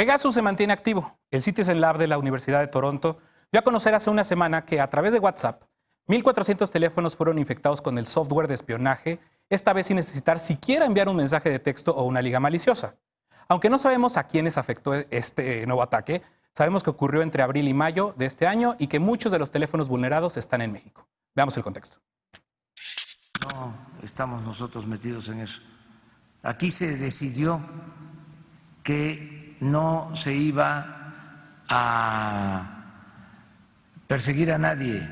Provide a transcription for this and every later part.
Pegasus se mantiene activo. El Citizen Lab de la Universidad de Toronto dio a conocer hace una semana que a través de WhatsApp, 1,400 teléfonos fueron infectados con el software de espionaje, esta vez sin necesitar siquiera enviar un mensaje de texto o una liga maliciosa. Aunque no sabemos a quiénes afectó este nuevo ataque, sabemos que ocurrió entre abril y mayo de este año y que muchos de los teléfonos vulnerados están en México. Veamos el contexto. No estamos nosotros metidos en eso. Aquí se decidió que no se iba a perseguir a nadie.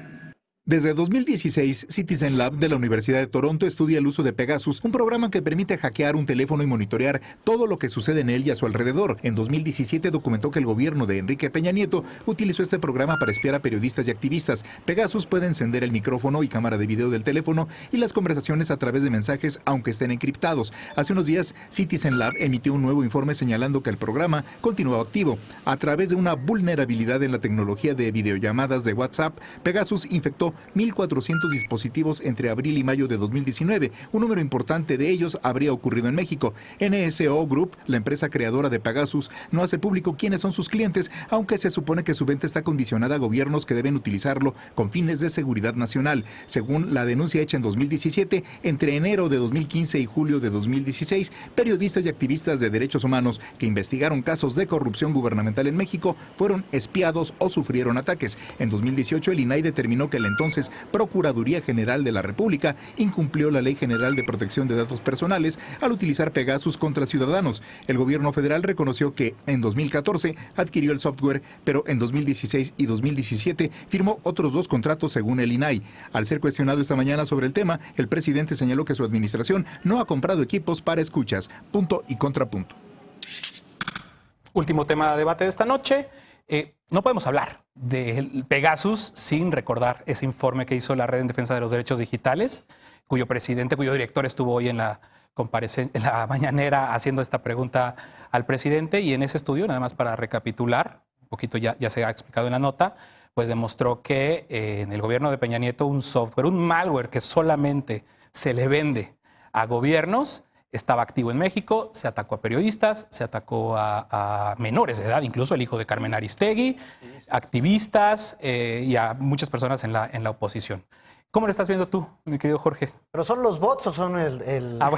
Desde 2016, Citizen Lab de la Universidad de Toronto estudia el uso de Pegasus, un programa que permite hackear un teléfono y monitorear todo lo que sucede en él y a su alrededor. En 2017 documentó que el gobierno de Enrique Peña Nieto utilizó este programa para espiar a periodistas y activistas. Pegasus puede encender el micrófono y cámara de video del teléfono y las conversaciones a través de mensajes, aunque estén encriptados. Hace unos días, Citizen Lab emitió un nuevo informe señalando que el programa continuaba activo. A través de una vulnerabilidad en la tecnología de videollamadas de WhatsApp, Pegasus infectó 1,400 dispositivos entre abril y mayo de 2019. Un número importante de ellos habría ocurrido en México. NSO Group, la empresa creadora de Pegasus, no hace público quiénes son sus clientes, aunque se supone que su venta está condicionada a gobiernos que deben utilizarlo con fines de seguridad nacional. Según la denuncia hecha en 2017, entre enero de 2015 y julio de 2016, periodistas y activistas de derechos humanos que investigaron casos de corrupción gubernamental en México fueron espiados o sufrieron ataques. En 2018, el INAI determinó que la entonces Procuraduría General de la República incumplió la Ley General de Protección de Datos Personales al utilizar Pegasus contra ciudadanos. El gobierno federal reconoció que en 2014 adquirió el software, pero en 2016 y 2017 firmó otros 2 contratos según el INAI. Al ser cuestionado esta mañana sobre el tema, el presidente señaló que su administración no ha comprado equipos para escuchas. Punto y contrapunto. Último tema de debate de esta noche. No podemos hablar del Pegasus sin recordar ese informe que hizo la Red en Defensa de los Derechos Digitales, cuyo director estuvo hoy en la mañanera haciendo esta pregunta al presidente, y en ese estudio, nada más para recapitular, un poquito ya se ha explicado en la nota, pues demostró que en el gobierno de Peña Nieto un software, un malware que solamente se le vende a gobiernos, estaba activo en México, se atacó a periodistas, se atacó a menores de edad, incluso el hijo de Carmen Aristegui, activistas y a muchas personas en la oposición. ¿Cómo lo estás viendo tú, mi querido Jorge? ¿Pero son los bots o son el...? Bueno.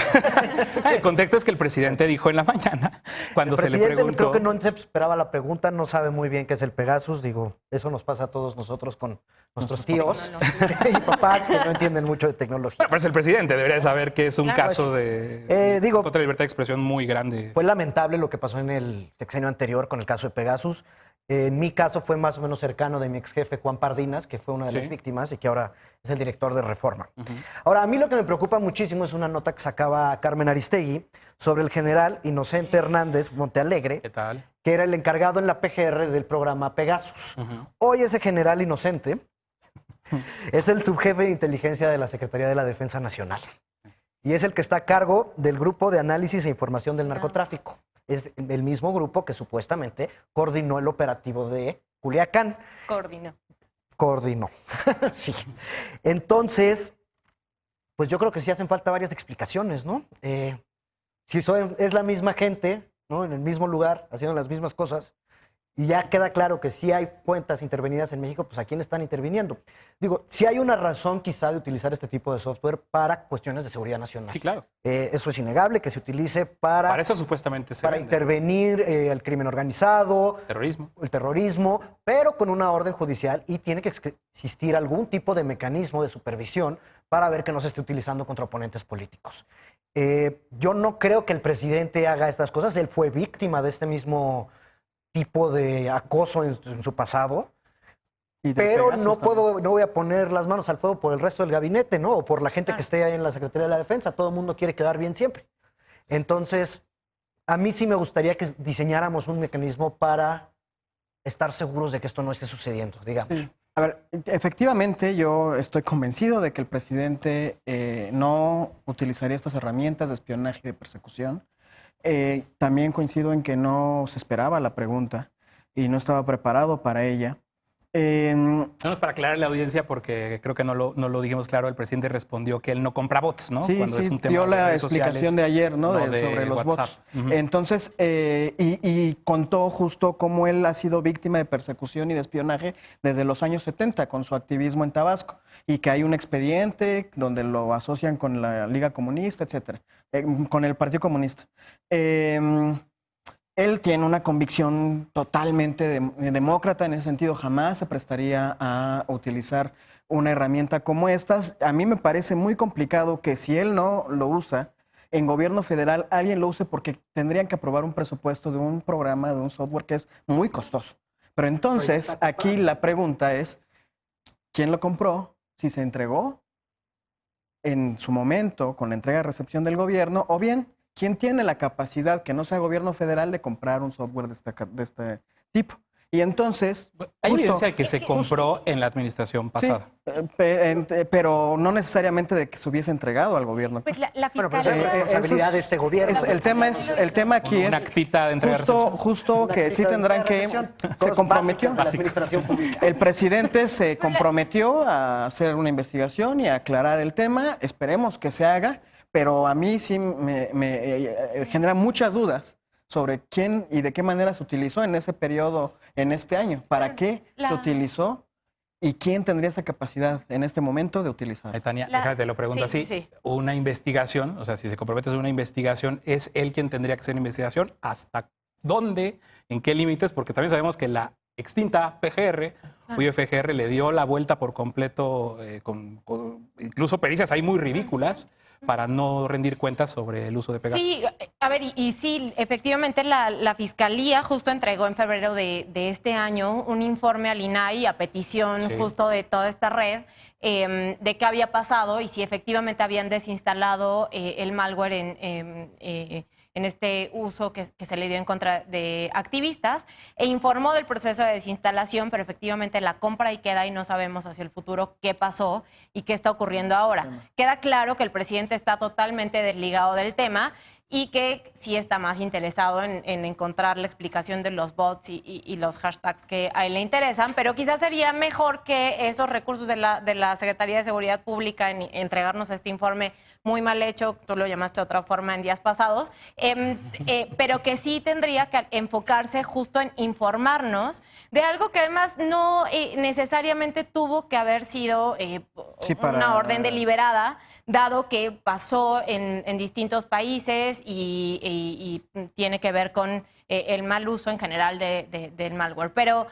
El contexto es que el presidente dijo en la mañana, cuando se le preguntó... El presidente creo que no se esperaba la pregunta, no sabe muy bien qué es el Pegasus. Digo, eso nos pasa a todos nosotros con nuestros tíos y papás que no entienden mucho de tecnología. Bueno, pues el presidente debería saber que es un caso de contra la libertad de expresión muy grande. Fue lamentable lo que pasó en el sexenio anterior con el caso de Pegasus. En mi caso fue más o menos cercano de mi ex jefe Juan Pardinas, que fue una de las víctimas y que ahora es el director de Reforma. Ahora, a mí lo que me preocupa muchísimo es una nota que sacaba Carmen Aristegui sobre el general Inocente Hernández Montealegre, ¿Qué tal? Que era el encargado en la PGR del programa Pegasus. Hoy ese general Inocente es el subjefe de inteligencia de la Secretaría de la Defensa Nacional y es el que está a cargo del Grupo de Análisis e Información del Narcotráfico. Es el mismo grupo que supuestamente coordinó el operativo de Culiacán. Coordinó. Sí. Entonces, pues yo creo que sí hacen falta varias explicaciones, ¿no? Si es la misma gente, ¿no? En el mismo lugar, haciendo las mismas cosas, y ya queda claro que sí hay cuentas intervenidas en México, pues ¿a quién están interviniendo? Digo, sí hay una razón quizá de utilizar este tipo de software para cuestiones de seguridad nacional. Sí, claro. Eso es innegable, que se utilice para eso supuestamente se para vende. Intervenir el crimen organizado, Terrorismo. el terrorismo, pero con una orden judicial, y tiene que existir algún tipo de mecanismo de supervisión para ver que no se esté utilizando contra oponentes políticos. Yo no creo que el presidente haga estas cosas. Él fue víctima de este mismo tipo de acoso en su pasado, pero no voy a poner las manos al fuego por el resto del gabinete, ¿no? O por la gente que esté ahí en la Secretaría de la Defensa. Todo el mundo quiere quedar bien siempre. Entonces, a mí sí me gustaría que diseñáramos un mecanismo para estar seguros de que esto no esté sucediendo, digamos. Sí. A ver, efectivamente yo estoy convencido de que el presidente no utilizaría estas herramientas de espionaje y de persecución. También coincido en que no se esperaba la pregunta y no estaba preparado para ella. No es para aclarar a la audiencia, porque creo que no lo dijimos claro. El presidente respondió que él no compra bots, ¿no? Sí, Cuando es sí, un tema dio de la redes explicación sociales, de ayer, ¿no? no de sobre los WhatsApp. bots. Ujú. Entonces, y contó justo cómo él ha sido víctima de persecución y de espionaje desde los años 70 con su activismo en Tabasco, y que hay un expediente donde lo asocian con la Liga Comunista, etcétera, con el Partido Comunista. Él tiene una convicción totalmente demócrata en ese sentido, jamás se prestaría a utilizar una herramienta como estas. A mí me parece muy complicado que si él no lo usa, en gobierno federal alguien lo use, porque tendrían que aprobar un presupuesto de un programa, de un software que es muy costoso. Pero entonces aquí la pregunta es, ¿quién lo compró? Si se entregó en su momento con la entrega-recepción del gobierno, o bien, ¿quién tiene la capacidad, que no sea gobierno federal, de comprar un software de este tipo? Y entonces... Hay justo- evidencia de que se compró en la administración Sí, pasada. pero no necesariamente de que se hubiese entregado al gobierno. Pues la Bueno, pero esa fiscalía... es responsabilidad de este gobierno. El tema aquí Una es actita de entrega-recepción. justo Una que sí actita de tendrán que... recepción, Se cosas comprometió. básicas de la administración pública. El presidente se comprometió a hacer una investigación y a aclarar el tema. Esperemos que se haga, pero a mí sí me genera muchas dudas sobre quién y de qué manera se utilizó en ese periodo, en este año. ¿Para qué se utilizó? ¿Y quién tendría esa capacidad en este momento de utilizar? Tania, déjame te lo pregunto sí, así. sí. Una investigación, o sea, si se compromete a hacer una investigación, ¿es él quien tendría que hacer una investigación? ¿Hasta dónde? ¿En qué límites? Porque también sabemos que la extinta PGR, cuyo FGR le dio la vuelta por completo, con incluso pericias ahí muy ridículas, para no rendir cuentas sobre el uso de Pegasus. Sí, a ver, y sí, efectivamente la Fiscalía justo entregó en febrero de este año un informe al INAI a petición Sí. justo de toda esta red de qué había pasado y si efectivamente habían desinstalado el malware en este uso que se le dio en contra de activistas, e informó del proceso de desinstalación, pero efectivamente la compra y queda y no sabemos hacia el futuro qué pasó y qué está ocurriendo ahora. Queda claro que el presidente está totalmente desligado del tema y que sí está más interesado en encontrar la explicación de los bots y los hashtags que a él le interesan, pero quizás sería mejor que esos recursos de la Secretaría de Seguridad Pública en entregarnos este informe muy mal hecho, tú lo llamaste de otra forma en días pasados, pero que sí tendría que enfocarse justo en informarnos de algo que además no necesariamente tuvo que haber sido una orden deliberada, dado que pasó en distintos países y tiene que ver con el mal uso en general del malware. Pero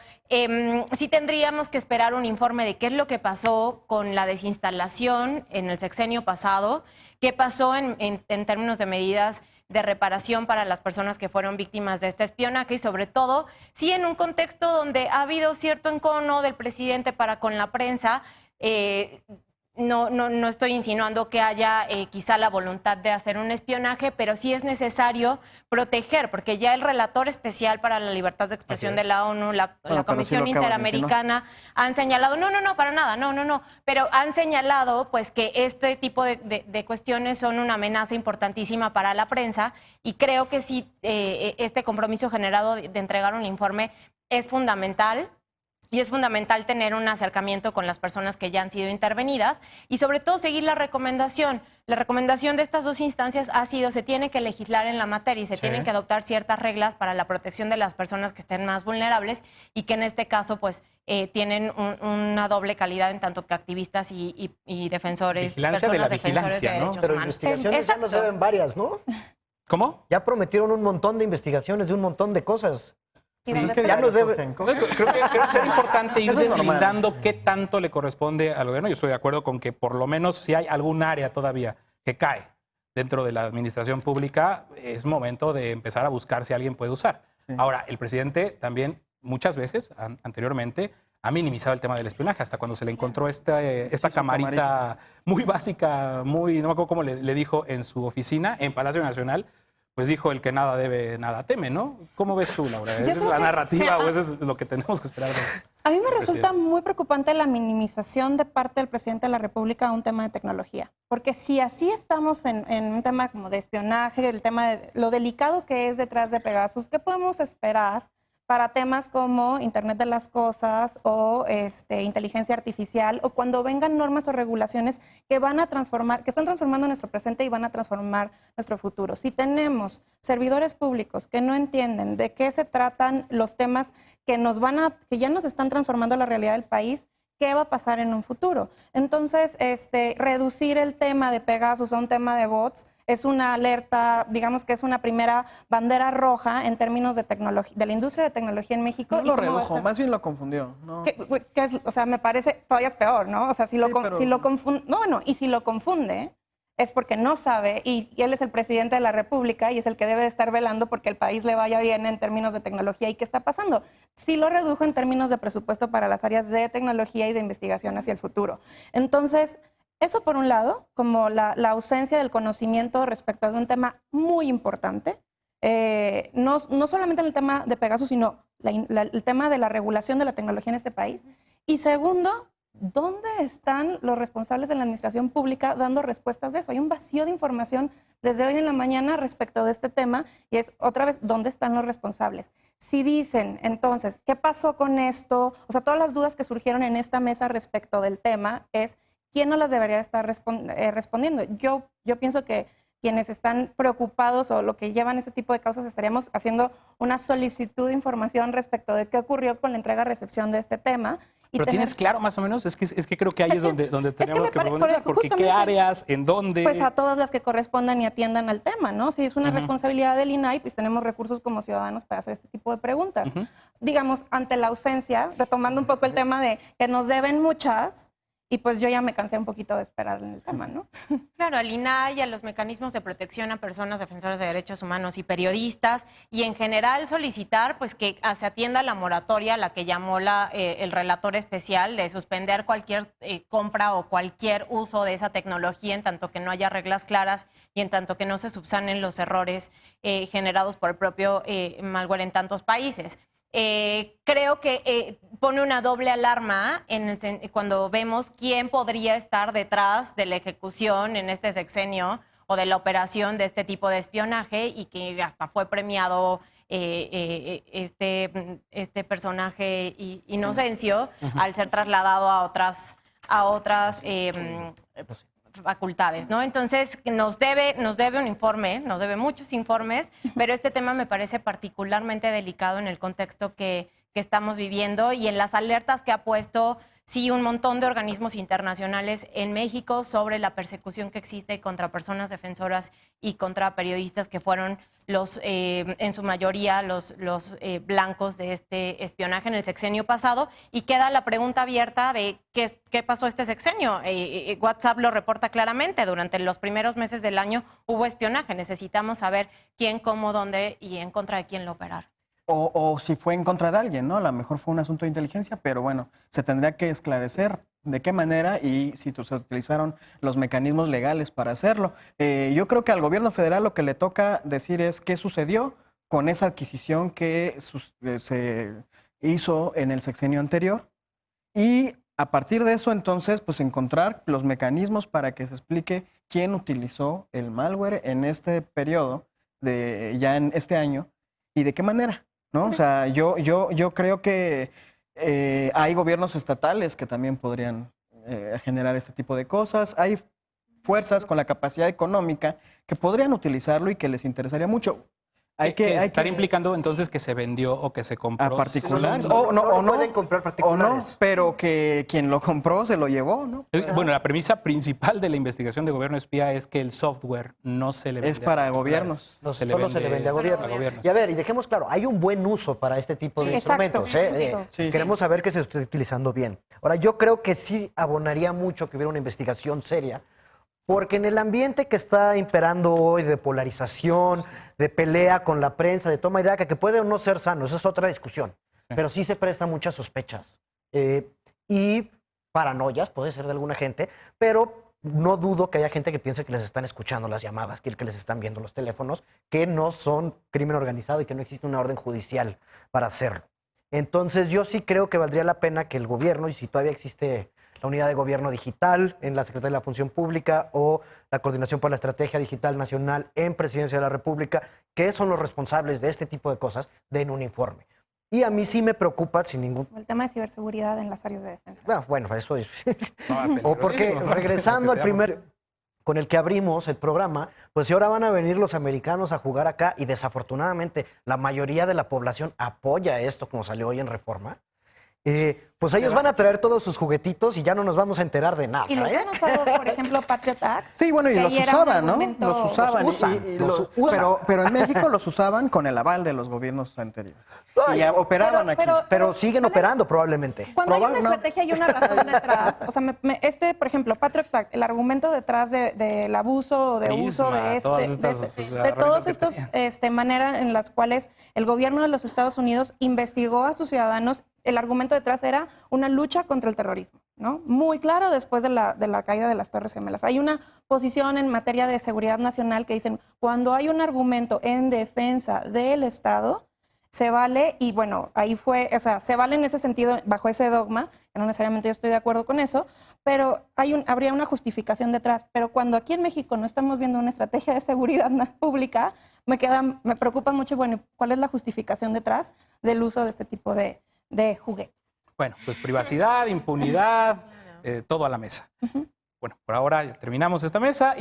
sí tendríamos que esperar un informe de qué es lo que pasó con la desinstalación en el sexenio pasado, qué pasó en términos de medidas de reparación para las personas que fueron víctimas de este espionaje y sobre todo, sí en un contexto donde ha habido cierto encono del presidente para con la prensa. No estoy insinuando que haya quizá la voluntad de hacer un espionaje, pero sí es necesario proteger, porque ya el relator especial para la libertad de expresión de la ONU, la Comisión Interamericana, han señalado, no, para nada, pero han señalado pues que este tipo de cuestiones son una amenaza importantísima para la prensa y creo que sí, este compromiso generado de entregar un informe es fundamental. Y es fundamental tener un acercamiento con las personas que ya han sido intervenidas y sobre todo seguir la recomendación. La recomendación de estas dos instancias ha sido, se tiene que legislar en la materia y se tienen que adoptar ciertas reglas para la protección de las personas que estén más vulnerables y que en este caso pues tienen una doble calidad en tanto que activistas y defensores, Vigilancia de la defensores de vigilancia, ¿no? derechos Pero humanos. investigaciones ya nos deben varias, ¿no? ¿Cómo? Ya prometieron un montón de investigaciones de un montón de cosas. Sí, ya nos debe... Creo que sería importante ir Eso es normal. deslindando qué tanto le corresponde al gobierno. Yo estoy de acuerdo con que por lo menos si hay algún área todavía que cae dentro de la administración pública, es momento de empezar a buscar si alguien puede usar. Sí. Ahora, el presidente también muchas veces, anteriormente, ha minimizado el tema del espionaje, hasta cuando se le encontró esta camarita muy básica, no me acuerdo cómo le dijo en su oficina, en Palacio Nacional. Pues dijo, el que nada debe, nada teme, ¿no? ¿Cómo ves tú, Laura? ¿Esa es la narrativa o eso es lo que tenemos que esperar? A mí me resulta muy preocupante la minimización de parte del presidente de la República a un tema de tecnología. Porque si así estamos en un tema como de espionaje, el tema de lo delicado que es detrás de Pegasus, ¿qué podemos esperar para temas como Internet de las Cosas o inteligencia artificial, o cuando vengan normas o regulaciones que van a transformar, que están transformando nuestro presente y van a transformar nuestro futuro. Si tenemos servidores públicos que no entienden de qué se tratan los temas que ya nos están transformando la realidad del país, ¿qué va a pasar en un futuro? Entonces, reducir el tema de Pegasus a un tema de bots es una alerta, digamos que es una primera bandera roja en términos de tecnología, de la industria de tecnología en México. No lo redujo, más bien lo confundió. ¿No? O sea, me parece todavía es peor, ¿no? O sea, si lo pero- confunde, y si lo confunde es porque no sabe y él es el presidente de la República y es el que debe de estar velando porque el país le vaya bien en términos de tecnología. ¿Y qué está pasando? Sí lo redujo en términos de presupuesto para las áreas de tecnología y de investigación hacia el futuro. Entonces, eso por un lado, como la ausencia del conocimiento respecto de un tema muy importante, no solamente en el tema de Pegasus, sino el tema de la regulación de la tecnología en este país. Y segundo, ¿dónde están los responsables de la administración pública dando respuestas de eso? Hay un vacío de información desde hoy en la mañana respecto de este tema y es otra vez, ¿dónde están los responsables? Si dicen, entonces, ¿qué pasó con esto? O sea, todas las dudas que surgieron en esta mesa respecto del tema es, ¿quién no las debería estar respondiendo? Yo pienso que quienes están preocupados o lo que llevan ese tipo de causas estaríamos haciendo una solicitud de información respecto de qué ocurrió con la entrega-recepción de este tema. Pero ¿tienes claro más o menos? Es que creo que ahí es donde tenemos que profundizar, porque ¿qué áreas? ¿En dónde? Pues a todas las que correspondan y atiendan al tema, ¿no? Si es una responsabilidad del INAI, pues tenemos recursos como ciudadanos para hacer este tipo de preguntas. Digamos, ante la ausencia, retomando un poco el tema de que nos deben muchas, y pues yo ya me cansé un poquito de esperar en el tema, ¿no? Claro, al INAI, a los mecanismos de protección a personas defensoras de derechos humanos y periodistas, y en general solicitar pues que se atienda la moratoria a la que llamó el relator especial de suspender cualquier compra o cualquier uso de esa tecnología en tanto que no haya reglas claras y en tanto que no se subsanen los errores generados por el propio malware en tantos países. Creo que pone una doble alarma cuando vemos quién podría estar detrás de la ejecución en este sexenio o de la operación de este tipo de espionaje y que hasta fue premiado este personaje Inocencio al ser trasladado a otras facultades, ¿no? Entonces, nos debe un informe, nos debe muchos informes, pero este tema me parece particularmente delicado en el contexto que estamos viviendo y en las alertas que ha puesto, sí, un montón de organismos internacionales en México sobre la persecución que existe contra personas defensoras y contra periodistas que fueron en su mayoría los blancos de este espionaje en el sexenio pasado. Y queda la pregunta abierta de qué pasó este sexenio. WhatsApp lo reporta claramente. Durante los primeros meses del año hubo espionaje. Necesitamos saber quién, cómo, dónde y en contra de quién lo operaron. O si fue en contra de alguien, ¿no? A lo mejor fue un asunto de inteligencia, pero bueno, se tendría que esclarecer de qué manera y si se utilizaron los mecanismos legales para hacerlo. Yo creo que al gobierno federal lo que le toca decir es qué sucedió con esa adquisición que se hizo en el sexenio anterior y a partir de eso entonces pues encontrar los mecanismos para que se explique quién utilizó el malware en este periodo, ya en este año y de qué manera. ¿No? O sea, yo creo que hay gobiernos estatales que también podrían generar este tipo de cosas. Hay fuerzas con la capacidad económica que podrían utilizarlo y que les interesaría mucho. Hay que implicando entonces que se vendió o que se compró a particulares. No pueden comprar particulares. O no, pero que quien lo compró se lo llevó, ¿no? Bueno, la premisa principal de la investigación de gobierno espía es que el software no se le vende. Es para gobiernos. Solo se le vende a gobiernos. Y a ver, y dejemos claro, hay un buen uso para este tipo de instrumentos. Queremos saber que se esté utilizando bien. Ahora, yo creo que sí abonaría mucho que hubiera una investigación seria, porque en el ambiente que está imperando hoy de polarización, de pelea con la prensa, de toma de daca, que puede o no ser sano, esa es otra discusión, pero sí se presta muchas sospechas y paranoias, puede ser de alguna gente, pero no dudo que haya gente que piense que les están escuchando las llamadas, que les están viendo los teléfonos, que no son crimen organizado y que no existe una orden judicial para hacerlo. Entonces yo sí creo que valdría la pena que el gobierno, y si todavía existe la unidad de gobierno digital en la Secretaría de la Función Pública o la Coordinación para la Estrategia Digital Nacional en Presidencia de la República, que son los responsables de este tipo de cosas, den un informe. Y a mí sí me preocupa sin ningún... El tema de ciberseguridad en las áreas de defensa. Bueno, eso es... No, O porque, peligrosísimo, regresando al lo que sea, primer con el que abrimos el programa, pues si ahora van a venir los americanos a jugar acá y desafortunadamente la mayoría de la población apoya esto como salió hoy en Reforma, pues ellos van a traer todos sus juguetitos y ya no nos vamos a enterar de nada. Y los han usado, por ejemplo, Patriot Act. Sí, bueno, y que los ahí era un usaban, ¿no? argumento- Los usaban. Los usan, los usan. Pero en México los usaban con el aval de los gobiernos anteriores. Ay, Y operaban aquí. Pero siguen operando probablemente. Cuando hay una Probable- no. estrategia y una razón detrás, o sea, por ejemplo, Patriot Act, el argumento detrás del abuso o de Prisma, uso de todas este, estas, de reglas todos que estos tenían. maneras en las cuales el gobierno de los Estados Unidos investigó a sus ciudadanos, el argumento detrás era una lucha contra el terrorismo, ¿no? Muy claro después de la caída de las Torres Gemelas. Hay una posición en materia de seguridad nacional que dicen, cuando hay un argumento en defensa del Estado, se vale, y bueno, ahí fue, o sea, se vale en ese sentido, bajo ese dogma, que no necesariamente yo estoy de acuerdo con eso, pero habría una justificación detrás. Pero cuando aquí en México no estamos viendo una estrategia de seguridad pública, me preocupa mucho, bueno, ¿cuál es la justificación detrás del uso de este tipo de juguete? Bueno, pues privacidad, impunidad, todo a la mesa. Bueno, por ahora ya terminamos esta mesa.